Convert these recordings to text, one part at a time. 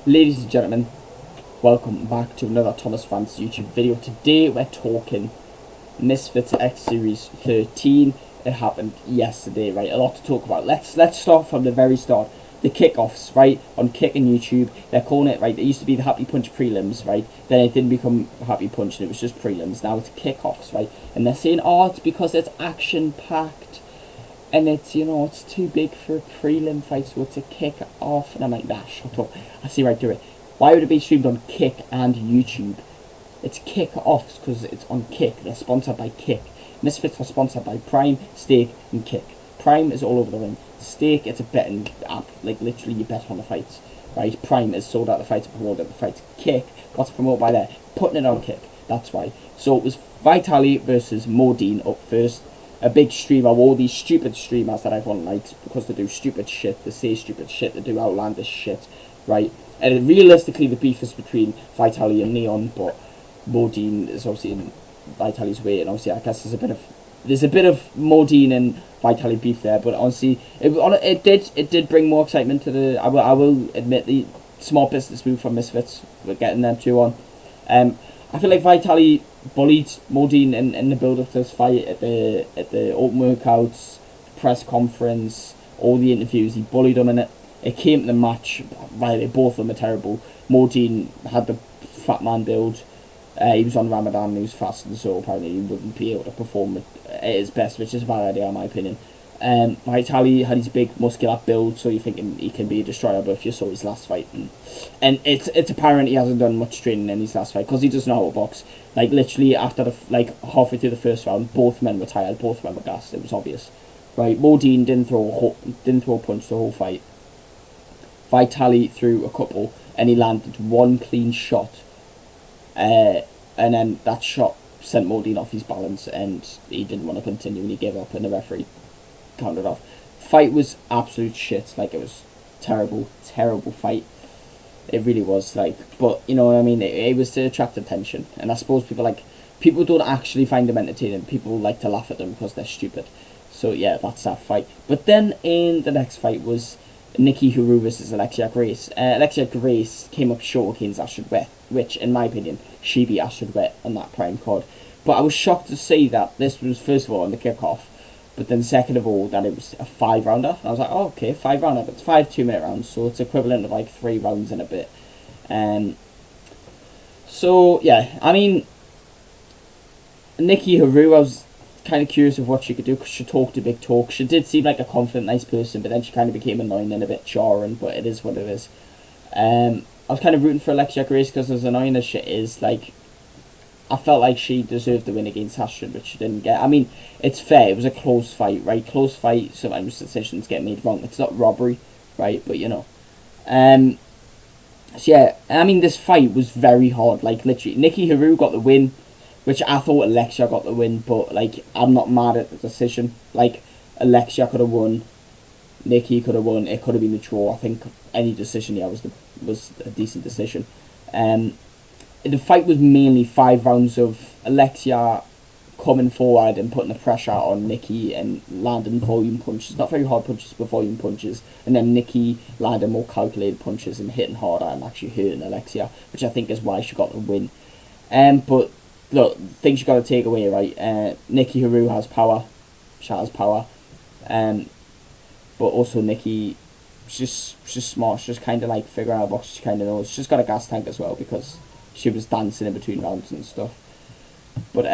Ladies and gentlemen, welcome back to another Thomas Fans YouTube video. Today we're talking Misfits X Series 13. It happened yesterday, right? A lot to talk about. Let's start from the very start. The kickoffs, right? On Kick and YouTube, they're calling it, right? It used to be the Happy Punch prelims, right? Then it didn't become Happy Punch and it was just prelims. Now it's kickoffs, right? And they're saying, oh, it's because it's action packed. And it's, it's too big for a prelim fight, so it's a kick off. And I'm like, nah, shut up. I see right through it. Why would it be streamed on Kick and YouTube? It's kick offs because it's on Kick. They're sponsored by Kick. Misfits are sponsored by Prime, Stake, and Kick. Prime is all over the ring. Stake, it's a betting app. Like, literally, you bet on the fights. Right? Prime is sold out the fights, promoted the fights. Kick got to promote by there. Putting it on Kick. That's why. So it was Vitali versus Modine up first. A big streamer, all these stupid streamers that everyone likes because they do stupid shit, they say stupid shit, they do outlandish shit, right? And realistically, the beef is between Vitali and Neon, but Modine is obviously in Vitali's way, and obviously I guess there's a bit of Modine and Vitali beef there, but honestly, it did bring more excitement to the. I will admit the small business move from Misfits. We're getting them 2-1. I feel like Vitali bullied Modine in the build up to this fight at the open workouts, press conference, all the interviews. He bullied him in it. It came to the match. Right, both of them are terrible. Modine had the fat man build. He was on Ramadan and he was fasting, so apparently he wouldn't be able to perform at his best, which is a bad idea in my opinion. Vitali had his big muscular build, so you're thinking he can be a destroyer, but if you saw his last fight, and it's apparent he hasn't done much training in his last fight, because he doesn't know how to box. Like, literally, after halfway through the first round, both men were tired, both men were gassed, it was obvious. Right, Modine didn't throw a punch the whole fight. Vitali threw a couple, and he landed one clean shot. And then that shot sent Modine off his balance, and he didn't want to continue, and he gave up, and the referee counted off. Fight was absolute shit. Like, it was terrible fight. It really was. Like, but you know what I mean, it was to attract attention, and I suppose people don't actually find them entertaining. People like to laugh at them because they're stupid. So yeah, that's that fight. But then in the next fight was Nikki Huru versus Alexia Grace. Alexia Grace came up short against Astrid Wet, which in my opinion she beat Astrid Wet on that prime card. But I was shocked to see that this was first of all on the kickoff, but then second of all that it was a 5-rounder. I was like, oh, okay, 5-rounder, but it's 5 2-minute rounds, so it's equivalent of like 3 rounds and a bit. So yeah, I mean, Nikki Huru, I was kind of curious of what she could do because she talked a big talk. She did seem like a confident, nice person, but then she kind of became annoying and a bit jarring. But it is what it is. I was kind of rooting for Alexia Grace because as annoying as she is, like, I felt like she deserved the win against Astrid, which she didn't get. I mean, it's fair. It was a close fight, right? Close fight. Sometimes decisions get made wrong. It's not robbery, right? But you know. So yeah, I mean, this fight was very hard. Like, literally, Nikki Huru got the win, which I thought Alexia got the win, but like, I'm not mad at the decision. Like, Alexia could have won, Nikki could have won. It could have been a draw. I think any decision here was a decent decision. The fight was mainly 5 rounds of Alexia coming forward and putting the pressure on Nikki and landing volume punches. Not very hard punches, but volume punches. And then Nikki landing more calculated punches and hitting harder and actually hurting Alexia, which I think is why she got the win. But look, things you got to take away, right? Nikki Huru has power. She has power. But also Nikki, she's smart. She's kind of like figuring out what she kind of knows. She's got a gas tank as well because she was dancing in between rounds and stuff. But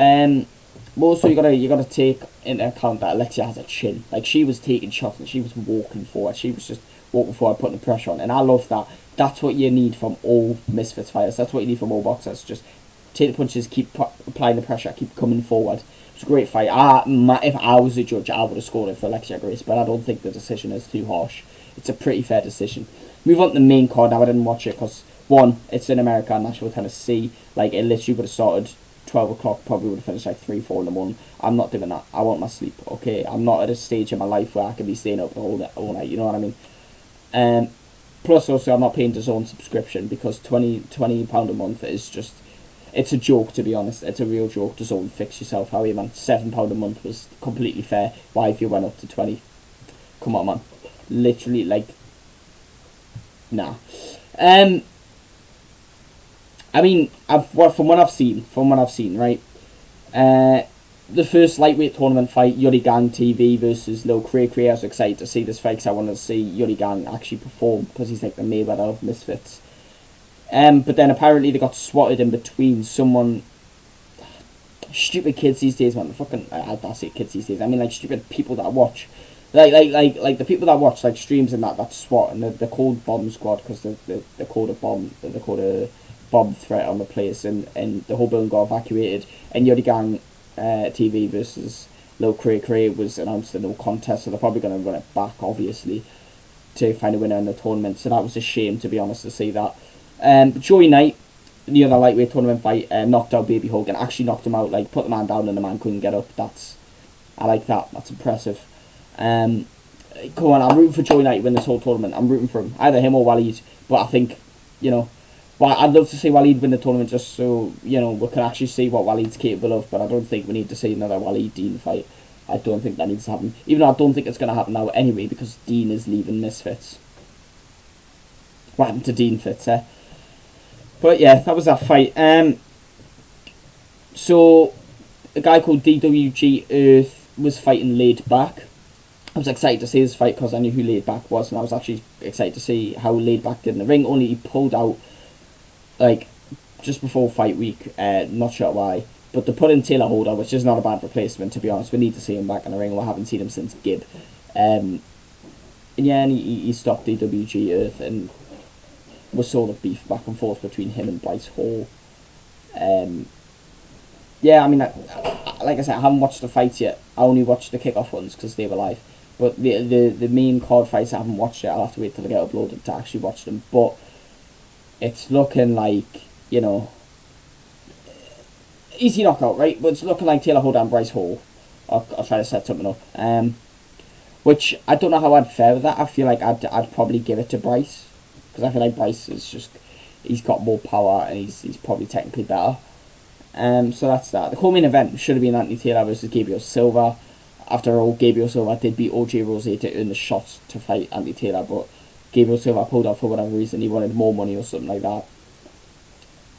also you gotta take into account that Alexia has a chin. Like, she was taking shots and she was walking forward. She was just walking forward, putting the pressure on, and I love that. That's what you need from all Misfits fighters. That's what you need from all boxers. Just take the punches, keep applying the pressure, keep coming forward. It's a great fight. If I was a judge, I would have scored it for Alexia Grace, but I don't think the decision is too harsh. It's a pretty fair decision. Move on to the main card. Now, I didn't watch it because, one, it's in America, Nashville, Tennessee. Like, it literally would have started 12 o'clock, probably would have finished like 3, 4 in the morning. I'm not doing that. I want my sleep, okay? I'm not at a stage in my life where I can be staying up all night, you know what I mean? Plus, also, I'm not paying DAZN subscription because £20 a month is just... It's a joke, to be honest. It's a real joke. DAZN, fix yourself, Howie, man. £7 a month was completely fair. Why if you went up to 20? Come on, man. Literally, like... Nah. I mean, from what I've seen, right? Uh, the first lightweight tournament fight, Yuri Gang TV versus Lil Cray Cray. I was excited to see this fight because I wanted to see Yuri Gang actually perform because he's like the Mayweather of Misfits. But then apparently they got swatted in between someone. Stupid kids these days, man. Fucking, I say kids these days. I mean, like stupid people that watch, like the people that watch like streams and that SWAT, and they're called Bomb Squad because they're called a bomb. They're called a bomb threat on the place, and the whole building got evacuated. And Yuri Gang TV versus Lil Cray Cray was announced a no contest, so they're probably going to run it back, obviously, to find a winner in the tournament. So that was a shame, to be honest, to see that. But Joey Knight, the other lightweight tournament fight, knocked out Baby Hogan. Actually knocked him out, like put the man down and the man couldn't get up. I like that. That's impressive. Come on, I'm rooting for Joey Knight to win this whole tournament. I'm rooting for him, either him or Waleed. But I think, well, I'd love to see Waleed win the tournament just so, we can actually see what Waleed's capable of. But I don't think we need to see another Waleed Dean fight. I don't think that needs to happen. Even though I don't think it's going to happen now anyway, because Dean is leaving Misfits. What happened to Dean Fitz, eh? But yeah, that was that fight. So, a guy called DWG Earth was fighting Laid Back. I was excited to see this fight because I knew who Laid Back was, and I was actually excited to see how Laid Back did in the ring. Only he pulled out, like, just before fight week. Not sure why. But they put in Taylor Holder, which is not a bad replacement, to be honest. We need to see him back in the ring. We haven't seen him since Gibb. And yeah, and he stopped DWG Earth, and was sort of beef back and forth between him and Bryce Hall. Yeah, I mean, like I said, I haven't watched the fights yet. I only watched the kickoff ones because they were live. But the main card fights I haven't watched yet. I'll have to wait till they get uploaded to actually watch them. But it's looking like, easy knockout, right? But it's looking like Taylor Holder and Bryce Hall. I'll try to set something up. Which I don't know how I'd fare with that. I feel like I'd probably give it to Bryce. Because I feel like Bryce is just, he's got more power and he's probably technically better. So that's that. The co-main event should have been Anthony Taylor versus Gabriel Silva. After all, Gabriel Silva did beat OJ Rose to earn the shot to fight Anthony Taylor, but Gabriel Silva pulled out for whatever reason. He wanted more money or something like that.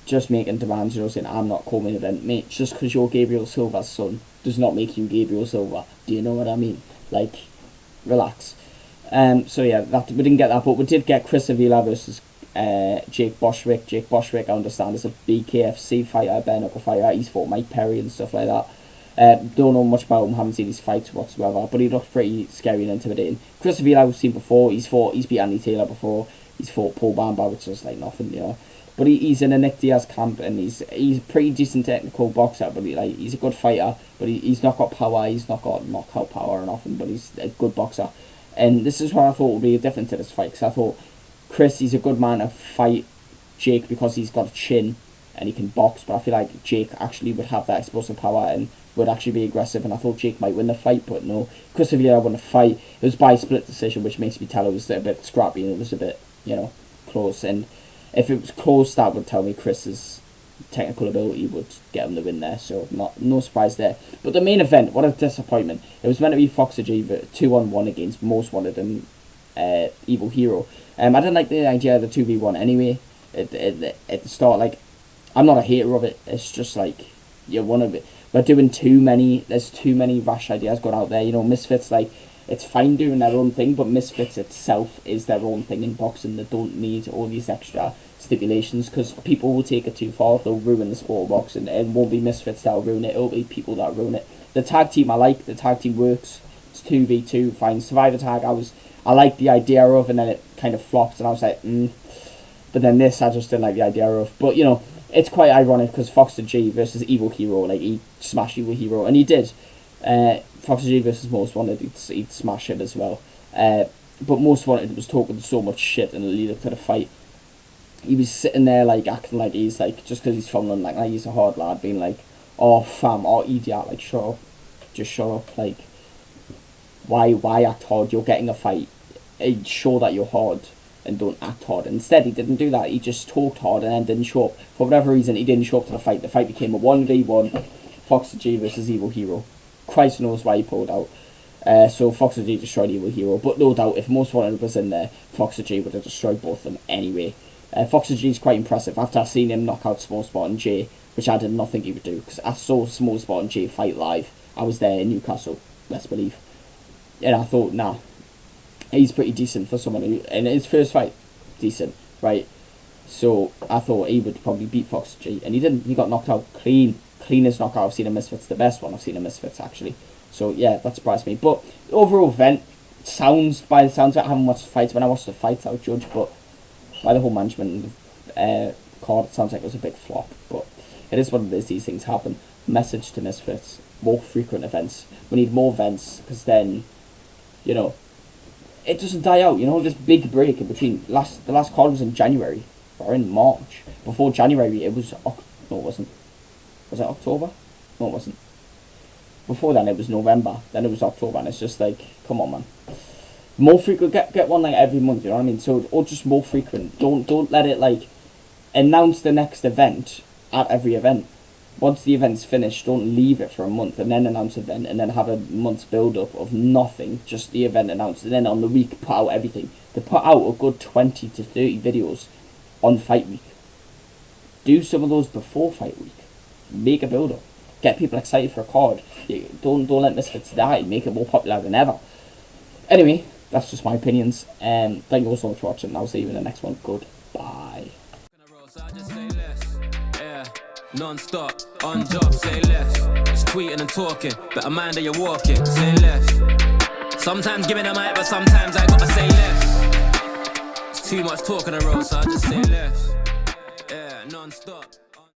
Just making demands, saying, I'm not co-main event, mate. Just because you're Gabriel Silva's son does not make you Gabriel Silva. Do you know what I mean? Like, relax. So yeah, we didn't get that, but we did get Chris Avila versus Jake Boshwick. Jake Boshwick, I understand, is a BKFC fighter, bare knuckle fighter. He's fought Mike Perry and stuff like that. Don't know much about him, haven't seen his fights whatsoever, but he looked pretty scary and intimidating. Chris Avila we've seen before. He's beat Andy Taylor before. He's fought Paul Bamba, which is like nothing, But he's in a Nick Diaz camp, and he's a pretty decent technical boxer, but he's a good fighter, but he's not got power. He's not got knockout power or nothing, but he's a good boxer. And this is what I thought would be different to this fight, because I thought Chris, he's a good man to fight Jake because he's got a chin and he can box, but I feel like Jake actually would have that explosive power and would actually be aggressive, and I thought Jake might win the fight, but no. Chris Avila won the fight. It was by split decision, which makes me tell it was a bit scrappy and it was a bit, close. And if it was close, that would tell me Chris's technical ability would get him the win there, so no surprise there. But the main event, what a disappointment. It was meant to be Foxer G 2-on-1 against Most Wanted and Evil Hero. I didn't like the idea of the 2v1 anyway at the start. Like, I'm not a hater of it. It's just like, we're doing there's too many rash ideas going out there. Misfits, like, it's fine doing their own thing, but Misfits itself is their own thing in boxing. They don't need all these extra stipulations, because people will take it too far. They'll ruin the sport of boxing. It won't be Misfits that'll ruin it. It'll be people that ruin it. The tag team I like. The tag team works. It's 2v2, fine. Survivor tag I liked the idea of, and then it kind of flopped, and I was like, But then this I just didn't like the idea of. But it's quite ironic because Foxer G versus Evil Hero, like, he smashed Evil Hero, and he did. Foxer G versus Most Wanted, he'd smash it as well. But Most Wanted was talking so much shit in the lead up to the fight. He was sitting there, like, acting like he's, like, just because he's from London, like he's a hard lad, being like, oh, fam, oh, idiot, like, shut up. Just shut up, like, why act hard? You're getting a fight. Show that you're hard and don't act hard. Instead, he didn't do that. He just talked hard and then didn't show up. For whatever reason, he didn't show up to the fight. The fight became a 1v1, Foxer G versus Evil Hero. Christ knows why he pulled out. So Foxer G destroyed Evil Hero. But no doubt, if Most Wanted was in there, Foxer G would have destroyed both of them anyway. Foxy G is quite impressive after I've seen him knock out Small Spot and Jay, which I did not think he would do, because I saw Small Spot and Jay fight live. I was there in Newcastle, let's believe. And I thought, nah, he's pretty decent for someone who, in his first fight, decent, right? So I thought he would probably beat Foxy G, and he didn't. He got knocked out clean. Cleanest knockout I've seen in Misfits, the best one I've seen in Misfits, actually. So yeah, that surprised me. But the overall event, by the sounds of it, I haven't watched the fights. When I watched the fights, I would judge, but by the whole management card, it sounds like it was a big flop. But it is what it is, these things happen. Message to Misfits, more frequent events. We need more events, because then, you know, it doesn't die out. You know, this big break in between. The last card was in January, or in March. Before January, it was, no, it wasn't. Was it October? No, it wasn't. Before then, it was November. Then it was October, and it's just like, come on, man. More frequent. Get one like every month. You know what I mean? So, or just more frequent. Don't let it like announce the next event at every event. Once the event's finished, don't leave it for a month and then announce the event and then have a month's build up of nothing. Just the event announced, and then on the week put out everything. They put out a good 20 to 30 videos on fight week. Do some of those before fight week. Make a build up. Get people excited for a card. Don't let Misfits die. Make it more popular than ever. Anyway, that's just my opinions. Thank you all so much for watching. I'll see you in the next one. Goodbye. Non-stop, on job, say less. It's tweeting and talking, but a mind that you're walking, say less. Sometimes give me the mic, but sometimes I gotta say less. It's too much talk on the road, so I just say less. Yeah, non-stop.